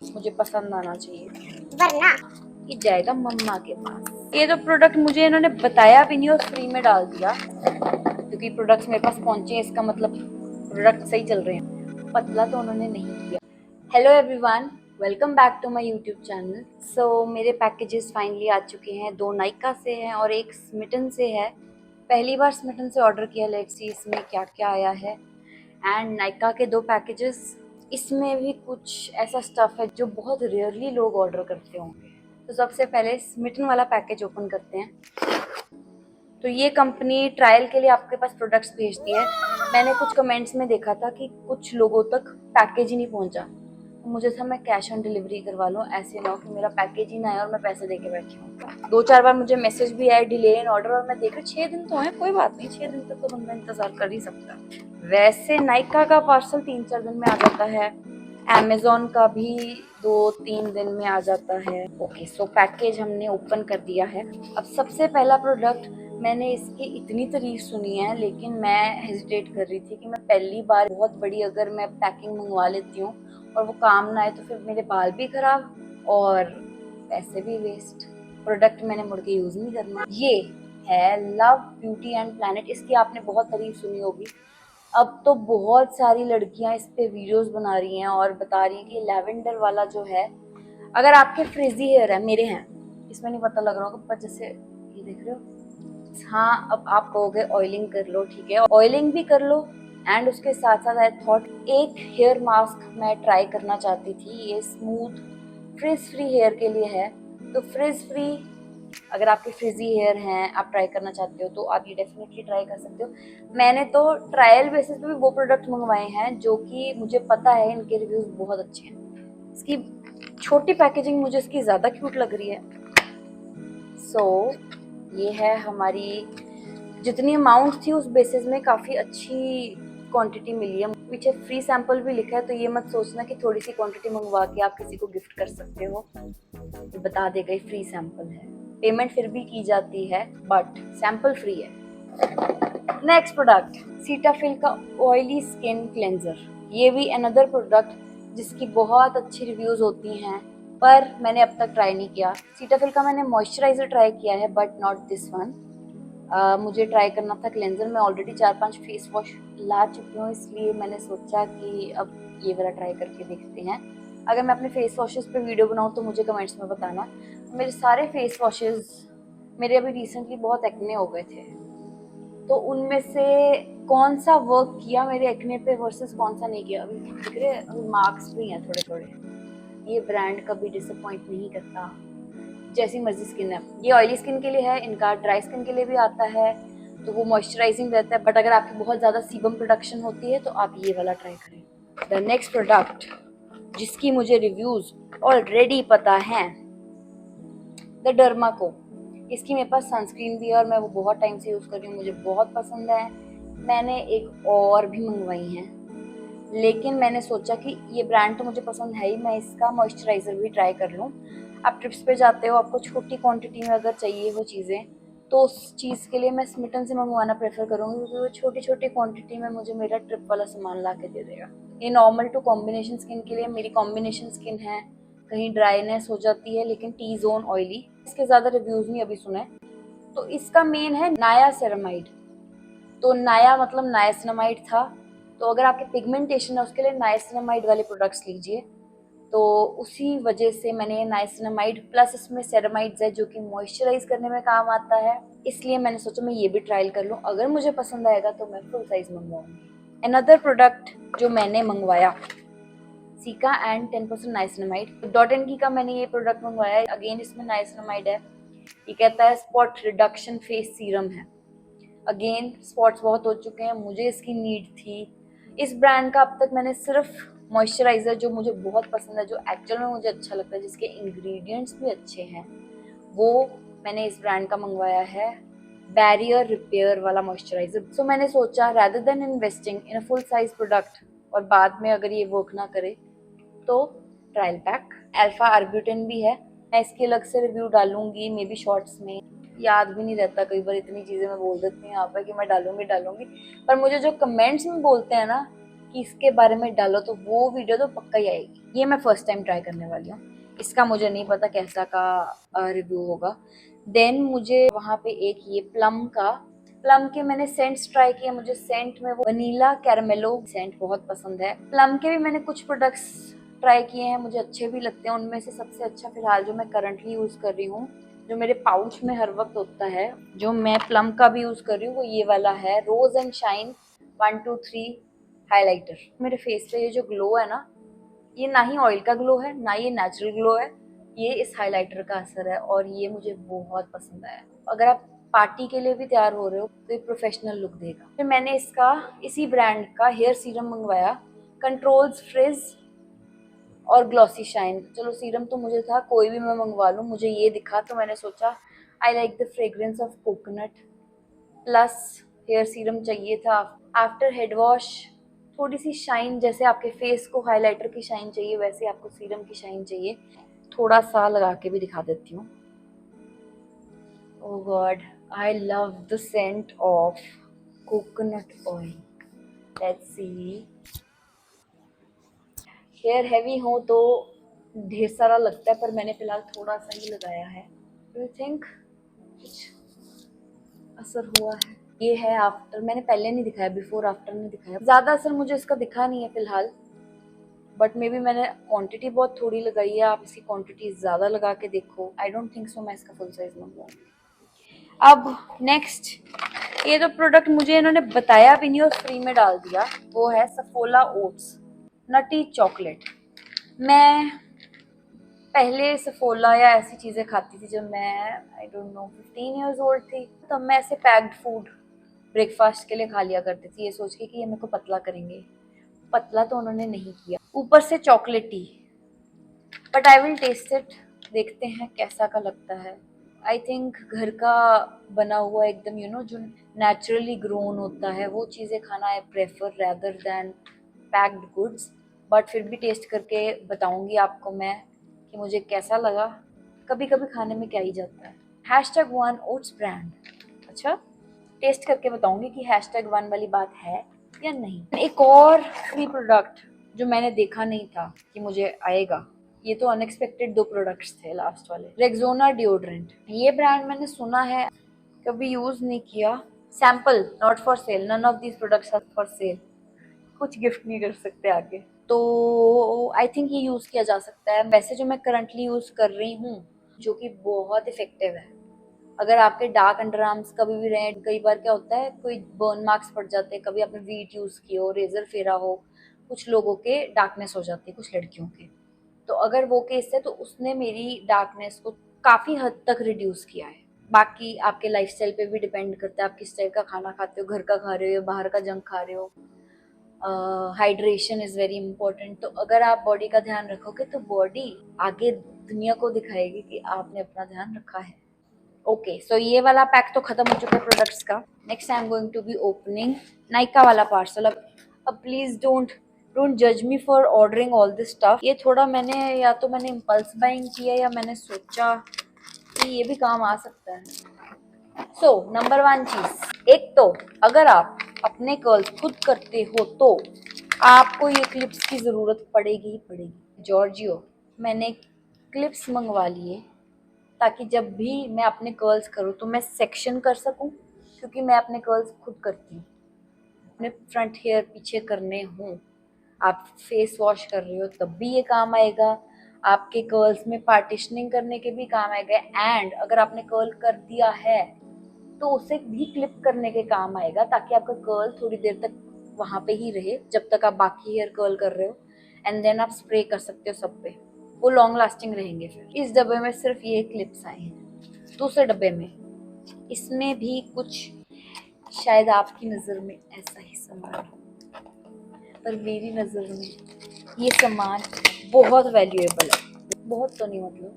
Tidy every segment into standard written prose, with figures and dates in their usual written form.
मुझे पसंद आना चाहिए वरना ये जाएगा मम्मा के पास। ये तो प्रोडक्ट मुझे इन्होंने बताया भी नहीं और फ्री में डाल दिया, क्योंकि प्रोडक्ट्स मेरे पास पहुंचे हैं इसका मतलब प्रोडक्ट सही चल रहे हैं। पतला तो उन्होंने नहीं किया। Hello everyone, welcome back to my YouTube channel. So मेरे पैकेजेस फाइनली आ चुके हैं। 2 नायका से हैं और एक स्मिटन से है। पहली बार स्मिटन से ऑर्डर किया, लेट्स सी इसमें क्या क्या आया है। एंड नायका के 2 पैकेजेस, इसमें भी कुछ ऐसा स्टफ है जो बहुत रेयरली लोग ऑर्डर करते होंगे। तो सबसे पहले स्मिटन वाला पैकेज ओपन करते हैं। तो ये कंपनी ट्रायल के लिए आपके पास प्रोडक्ट्स भेजती है। मैंने कुछ कमेंट्स में देखा था कि कुछ लोगों तक पैकेज ही नहीं पहुंचा, तो मुझे था मैं कैश ऑन डिलीवरी करवा लूँ, ऐसे ना हो कि मेरा पैकेज ही ना आए और मैं पैसे दे के बैठी हूँ। 2-4 बार मुझे मैसेज भी आया डिले इन ऑर्डर, और मैं देख रही 6 दिन तो है, कोई बात नहीं, 6 दिन तक तो बंदा इंतजार कर ही सकता। वैसे नायका का पार्सल 3-4 दिन में आ जाता है, अमेजोन का भी 2-3 दिन में आ जाता है। ओके, सो पैकेज हमने ओपन कर दिया है। अब सबसे पहला प्रोडक्ट, मैंने इसकी इतनी तारीफ सुनी है लेकिन मैं हेजिटेट कर रही थी कि मैं पहली बार बहुत बड़ी अगर मैं पैकिंग मंगवा लेती हूँ और वो काम ना आए तो फिर मेरे बाल भी खराब और पैसे भी वेस्ट। प्रोडक्ट मैंने मुड़ के यूज नहीं करना। ये है लव ब्यूटी एंड प्लैनेट। इसकी आपने बहुत तारीफ सुनी होगी। अब तो बहुत सारी लड़कियां इस पे वीडियोस बना रही हैं और बता रही हैं कि लैवेंडर वाला जो है, अगर आपके फ्रिजी हेयर है, मेरे हैं, इसमें नहीं पता लग रहा होगा पर जैसे ये देख रहे हो। हाँ, अब आप कहोगे ऑयलिंग कर लो, ठीक है, ऑयलिंग भी कर लो। एंड उसके साथ साथ आई थॉट एक हेयर मास्क मैं ट्राई करना चाहती थी। ये स्मूथ फ्रिज फ्री हेयर के लिए है। तो फ्रिज फ्री, अगर आपके फ्रिजी हेयर हैं, आप ट्राई करना चाहते हो तो आप ये डेफिनेटली ट्राई कर सकते हो। मैंने तो ट्रायल बेसिस पे भी वो प्रोडक्ट मंगवाए हैं जो कि मुझे पता है इनके रिव्यूज बहुत अच्छे हैं। इसकी छोटी पैकेजिंग मुझे इसकी ज़्यादा क्यूट लग रही है। सो ये है हमारी, जितनी अमाउंट थी उस बेसिस में काफ़ी अच्छी क्वांटिटी मिली है। पीछे फ्री सैंपल भी लिखा है, तो ये मत सोचना कि थोड़ी सी क्वांटिटी मंगवा के आप किसी को गिफ्ट कर सकते हो। ये बता देगा ये फ्री सैंपल है। पेमेंट फिर भी की जाती है बट सैंपल फ्री है। नेक्स्ट प्रोडक्ट, सीटाफिल का ऑयली स्किन क्लेंजर। ये भी अनदर प्रोडक्ट जिसकी बहुत अच्छी रिव्यूज होती हैं पर मैंने अब तक ट्राई नहीं किया। सीटाफिल का मैंने मॉइस्चराइजर ट्राई किया है बट नॉट दिस वन। मुझे ट्राई करना था क्लेंजर। मैं ऑलरेडी 4-5 फेस वॉश ला चुकी हूँ, इसलिए मैंने सोचा कि अब ये वाला ट्राई करके देखते हैं। अगर मैं अपने फेस वॉशेस पे वीडियो बनाऊँ तो मुझे कमेंट्स में बताना। मेरे सारे फेस वॉशेस, मेरे अभी रिसेंटली बहुत एक्ने हो गए थे, तो उनमें से कौन सा वर्क किया मेरे एक्ने पे वर्सेस कौन सा नहीं किया, अभी दिख रहे हैं, अभी मार्क्स भी हैं थोड़े थोड़े। ये ब्रांड कभी डिसअपॉइंट नहीं करता, जैसी मर्जी स्किन है। ये ऑयली स्किन के लिए है, इनका ड्राई स्किन के लिए भी आता है, तो वो मॉइस्चराइजिंग रहता है। बट अगर आपकी बहुत ज़्यादा सीबम प्रोडक्शन होती है तो आप ये वाला ट्राई करें। द नेक्स्ट प्रोडक्ट जिसकी मुझे रिव्यूज़ ऑलरेडी पता है, द डर्माको। इसकी मेरे पास सनस्क्रीन भी है और मैं वो बहुत टाइम से यूज़ कर रही हूँ, मुझे बहुत पसंद है। मैंने एक और भी मंगवाई हैं, लेकिन मैंने सोचा कि ये ब्रांड तो मुझे पसंद है ही, मैं इसका मॉइस्चराइज़र भी ट्राई कर लूँ। आप ट्रिप्स पे जाते हो, आपको छोटी क्वांटिटी में अगर चाहिए वो चीज़ें, तो उस चीज़ के लिए मैं स्मिटन से मंगवाना प्रेफर करूँगी, क्योंकि वो छोटी छोटी क्वांटिटी में मुझे मेरा ट्रिप वाला सामान ला के दे देगा। ये नॉर्मल टू कॉम्बिनेशन स्किन के लिए, मेरी कॉम्बिनेशन स्किन है, कहीं ड्राइनेस हो जाती है, लेकिन टी जोन ऑयली। इसके ज़्यादा रिव्यूज़ नहीं अभी सुने। तो इसका मेन है नाया सेरामाइड। तो नाया मतलब नाइसिनामाइड था, तो अगर आपके पिगमेंटेशन है उसके लिए नाइसिनामाइड वाले प्रोडक्ट्स लीजिए। तो उसी वजह से मैंने नाइसिनामाइड प्लस इसमें सेरामाइड्स है जो कि मॉइस्चराइज करने में काम आता है, इसलिए मैंने सोचा मैं ये भी ट्रायल कर लूँ। अगर मुझे पसंद आएगा तो मैं फुल साइज मंगवाऊंगी। अनदर प्रोडक्ट जो मैंने मंगवाया, caeca and 10% niacinamide. Dot and की का मैंने ये प्रोडक्ट मंगवाया है। अगेन इसमें नाइसिनामाइड है। ये कहता है स्पॉट रिडक्शन फेस सीरम है। अगेन स्पॉट्स बहुत हो चुके हैं, मुझे इसकी नीड थी। इस ब्रांड का अब तक मैंने सिर्फ मॉइस्चराइज़र जो मुझे बहुत पसंद है, जो एक्चुअल में मुझे अच्छा लगता है, जिसके इंग्रेडिएंट्स भी अच्छे हैं, वो मैंने इस ब्रांड का मंगवाया है, बैरियर रिपेयर वाला मॉइस्चराइज़र। सो मैंने सोचा rather than investing in a full size product और बाद में अगर ये वर्क ना करे तो ट्रायल पैक। अल्फा आर्ब्यूटिन भी है, मैं इसकी अलग से रिव्यू डालूंगी मे बी शॉर्ट्स में, याद भी नहीं रहता कई बार, इतनी चीज़ें मैं बोल देती हूँ यहाँ पर कि मैं डालूंगी। पर मुझे जो कमेंट्स में बोलते हैं ना कि इसके बारे में डालो तो वो वीडियो तो पक्का ही आएगी। ये मैं फर्स्ट टाइम ट्राई करने वाली हूँ, इसका मुझे नहीं पता कैसा का रिव्यू होगा। देन मुझे वहाँ पे एक ये प्लम के मैंने सेंट्स ट्राई किए। मुझे सेंट में वो वनीला कैरामेलो सेंट बहुत पसंद है। प्लम के भी मैंने कुछ प्रोडक्ट्स ट्राई किए हैं, मुझे अच्छे भी लगते हैं। उनमें से सबसे अच्छा फिलहाल जो मैं करंटली यूज कर रही हूँ, जो मेरे पाउच में हर वक्त होता है, जो मैं प्लम का भी यूज कर रही हूँ, वो ये वाला है रोज एंड शाइन 123 हाइलाइटर। मेरे फेस पे ये जो ग्लो है ना, ये ना ही ऑयल का ग्लो है ना ये नेचुरल ग्लो है, ये इस हाइलाइटर का असर है और ये मुझे बहुत पसंद आया। अगर आप पार्टी के लिए भी तैयार हो रहे हो तो ये प्रोफेशनल लुक देगा। फिर मैंने इसका इसी ब्रांड का हेयर सीरम मंगवाया, कंट्रोल्स फ्रिज और ग्लॉसी शाइन। चलो सीरम तो मुझे था कोई भी मैं मंगवा लूँ, मुझे ये दिखा तो मैंने सोचा I like the fragrance of coconut, plus hair serum चाहिए था। आफ्टर हेड वॉश थोड़ी सी शाइन, जैसे आपके फेस को हाइलाइटर की शाइन चाहिए वैसे आपको सीरम की शाइन चाहिए। थोड़ा सा लगा के भी दिखा देती हूँ। Oh God, I love the scent of coconut oil. Let's see. Hair heavy हो तो ढेर सारा लगता है, पर मैंने फिलहाल थोड़ा सा ही लगाया है। डू यू थिंक कुछ असर हुआ है? ये है आफ्टर, मैंने पहले नहीं दिखाया, बिफोर आफ्टर नहीं दिखाया। ज्यादा असर मुझे इसका दिखा नहीं है फिलहाल, बट मे बी मैंने क्वांटिटी बहुत थोड़ी लगाई है। आप इसकी क्वांटिटी ज्यादा लगा के देखो। आई डोंट थिंक सो मैं इसका फुल साइज मंगवाऊंगी। अब नेक्स्ट, ये जो प्रोडक्ट मुझे इन्होंने बताया भी नहीं और फ्री में डाल दिया, वो है सफोला ओट्स नटी चॉकलेट। मैं पहले सफोला या ऐसी चीजें खाती थी जब मैं आई डोंट नो 15 इयर्स ओल्ड थी। तब मैं ऐसे पैक्ड फूड ब्रेकफास्ट के लिए खा लिया करती थी, ये सोच के कि ये मेरे को पतला करेंगे। पतला तो उन्होंने नहीं किया, ऊपर से chocolatey. But I will taste it, देखते हैं कैसा का लगता है। आई थिंक घर का बना हुआ एकदम जो नेचुरली ग्रोन होता है वो चीज़ें खाना I prefer rather than packed goods. But फिर भी टेस्ट करके बताऊंगी आपको मैं कि मुझे कैसा लगा। कभी कभी खाने में क्या ही जाता है। #1 ओट्स ब्रांड, अच्छा टेस्ट करके बताऊंगी कि #1 वाली बात है या नहीं। एक और फ्री प्रोडक्ट जो मैंने देखा नहीं था कि मुझे आएगा, ये तो अनएक्सपेक्टेड 2 प्रोडक्ट्स थे लास्ट वाले। रेक्सोना डिओड्रेंट, ये ब्रांड मैंने सुना है, कभी यूज नहीं किया। Sample not for sale, none of these products are for sale. कुछ गिफ्ट नहीं कर सकते आगे, तो आई थिंक ये यूज किया जा सकता है। वैसे जो मैं करंटली यूज कर रही हूँ जो कि बहुत इफेक्टिव है, अगर आपके डार्क अंडर आर्म्स कभी भी रहे, कई बार क्या होता है कोई बर्न मार्क्स पड़ जाते हैं, कभी आपने वीट यूज किया हो, रेजर फेरा हो, कुछ लोगों के डार्कनेस हो जाती है, कुछ लड़कियों के। तो अगर वो केस है तो उसने मेरी डार्कनेस को काफी हद तक रिड्यूस किया है। बाकी आपके लाइफस्टाइल पे भी डिपेंड करता है, आप किस टाइप का खाना खाते हो, घर का खा रहे हो या बाहर का जंक खा रहे हो। Hydration is very important. तो अगर आप बॉडी का ध्यान रखोगे तो बॉडी आगे दुनिया को दिखाएगी कि आपने अपना ध्यान रखा है। ओके, सो ये वाला पैक तो खत्म हो चुका है प्रोडक्ट्स का। Next I am going to be opening Nykaa वाला पार्सल। अब प्लीज डोंट जज me for ordering all this stuff. ये थोड़ा मैंने या तो मैंने इम्पल्स बाइंग किया या मैंने सोचा कि ये भी काम आ सकता है। सो नंबर 1 चीज, एक तो अगर आप अपने कर्ल्स खुद करते हो तो आपको ये क्लिप्स की जरूरत पड़ेगी ही पड़ेगी। जॉर्जियो, मैंने क्लिप्स मंगवा लिए ताकि जब भी मैं अपने कर्ल्स करूँ तो मैं सेक्शन कर सकूं, क्योंकि मैं अपने कर्ल्स खुद करती हूँ। अपने फ्रंट हेयर पीछे करने हूँ, आप फेस वॉश कर रहे हो तब भी ये काम आएगा, आपके कर्ल्स में पार्टिशनिंग करने के भी काम आएगा, एंड अगर आपने कर्ल कर दिया है तो उसे भी क्लिप करने के काम आएगा, ताकि आपका कर्ल थोड़ी देर तक वहां पे ही रहे जब तक आप बाकी हेयर कर्ल कर रहे हो, एंड देन आप स्प्रे कर सकते हो सब पे, वो लॉन्ग लास्टिंग रहेंगे। फिर इस डब्बे में सिर्फ ये क्लिप्स आए हैं। दूसरे डब्बे में इसमें भी कुछ शायद आपकी नज़र में ऐसा ही सामान हो, पर मेरी नज़र में ये सामान बहुत वैल्यूएबल है। बहुत तो नहीं, मतलब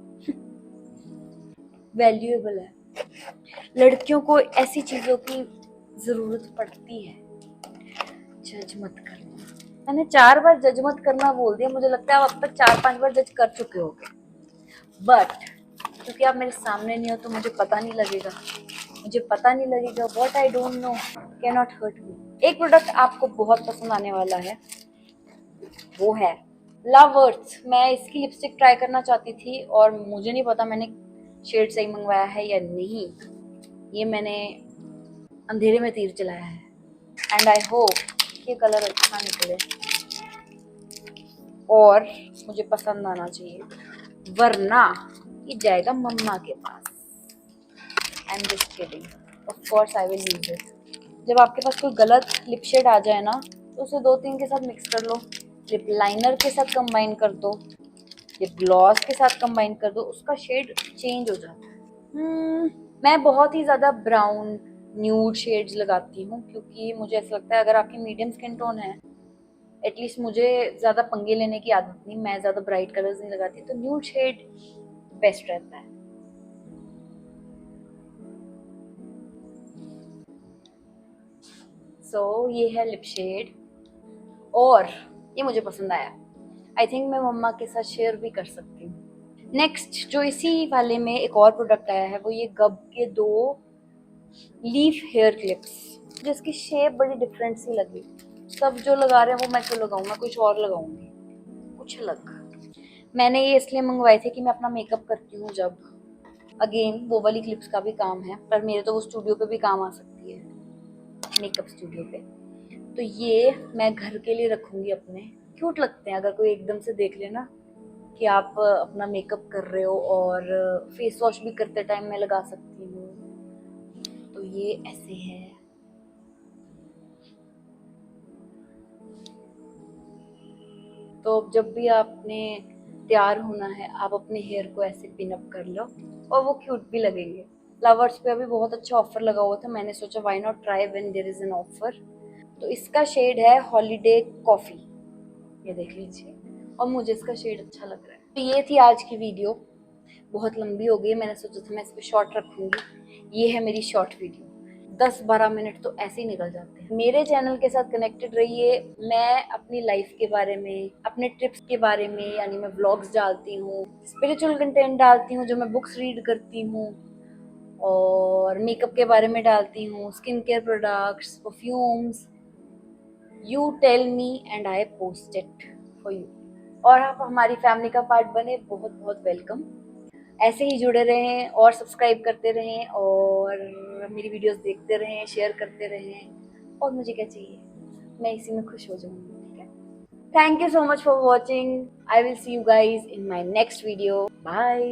वैल्यूएबल है। लड़कियों को ऐसी चीज़ों की ज़रूरत पड़ती है। जज मत करना, मैंने 4 बार जज मत करना बोल दिया, मुझे लगता है आप अब तक 4-5 बार जज कर चुके होगे। बट क्योंकि आप मेरे सामने नहीं हो तो मुझे पता नहीं लगेगा, what I don't know can not hurt me. एक प्रोडक्ट आपको बहुत पसंद आने वाला है, वो है लवर्स। मैं इसकी लिपस्टिक ट्राई करना चाहती थी और मुझे नहीं पता मैंने शेड सही मंगवाया है या नहीं। ये मैंने अंधेरे में तीर चलाया है एंड आई होप ये कलर अच्छा निकले और मुझे पसंद आना चाहिए, वरना ये जाएगा मम्मा के पास। I am just kidding, of course I will use it. जब आपके पास कोई गलत लिप शेड आ जाए ना तो उसे 2-3 के साथ मिक्स कर लो, लिप लाइनर के साथ कंबाइन कर दो, लिप ग्लॉस के साथ कंबाइन कर दो, उसका शेड चेंज हो जाता है। मैं बहुत ही ज़्यादा ब्राउन न्यूड शेड्स लगाती हूँ क्योंकि मुझे ऐसा लगता है अगर आपकी मीडियम स्किन टोन है, एटलीस्ट मुझे ज़्यादा पंगे लेने की आदत नहीं, मैं ज़्यादा ब्राइट कलर्स नहीं लगाती, तो न्यूड शेड बेस्ट रहता है। सो ये है लिप शेड और ये मुझे पसंद आया। आई थिंक मैं मम्मा के साथ शेयर भी कर सकती हूँ। नेक्स्ट जो इसी वाले में एक और प्रोडक्ट आया है वो ये गब के 2 लीफ हेयर क्लिप्स, जिसकी शेप बड़ी डिफरेंट सी लगी। सब जो लगा रहे हैं वो मैं क्यों लगाऊं, मैं कुछ और लगाऊंगी, कुछ अलग। मैंने ये इसलिए मंगवाए थे कि मैं अपना मेकअप करती हूँ जब, अगेन वो वाली क्लिप्स का भी काम है पर मेरे तो वो स्टूडियो पे भी काम आ सकती है, मेकअप स्टूडियो पे। तो ये मैं घर के लिए रखूंगी अपने, क्यूट लगते हैं अगर कोई एकदम से देख लेना कि आप अपना मेकअप कर रहे हो, और फेस वॉश भी करते टाइम मैं लगा सकती हूँ। तो ये ऐसे है। तो जब भी आपने तैयार होना है आप अपने हेयर को ऐसे पिन अप कर लो और वो क्यूट भी लगेंगे। फ्लावर्स पे अभी बहुत अच्छा ऑफर लगा हुआ था, मैंने सोचा why not try when there is an offer. तो इसका शेड है हॉलीडे कॉफी, ये देख लीजिए, और मुझे इसका शेड अच्छा लग रहा है। तो ये थी आज की वीडियो, बहुत लंबी हो गई, मैंने सोचा था मैं इस पर शॉर्ट रखूंगी। ये है मेरी शॉर्ट वीडियो, 10-12 मिनट तो ऐसे ही निकल जाते हैं। मेरे चैनल के साथ कनेक्टेड रहिए। मैं अपनी लाइफ के बारे में, अपने ट्रिप्स के बारे में, यानी मैं व्लॉग्स डालती हूँ, स्पिरिचुअल कंटेंट डालती हूँ जो मैं बुक्स रीड करती हूँ, और मेकअप के बारे में डालती हूँ, skin care products, perfumes. You tell me and I post it for you. और आप हमारी फैमिली का पार्ट बने, बहुत बहुत वेलकम। ऐसे ही जुड़े रहें और सब्सक्राइब करते रहें और मेरी वीडियोस देखते रहें, शेयर करते रहें, और मुझे क्या चाहिए, मैं इसी में खुश हो जाऊंगी। ठीक है, thank you so much for watching. I will see you guys in my next video. Bye.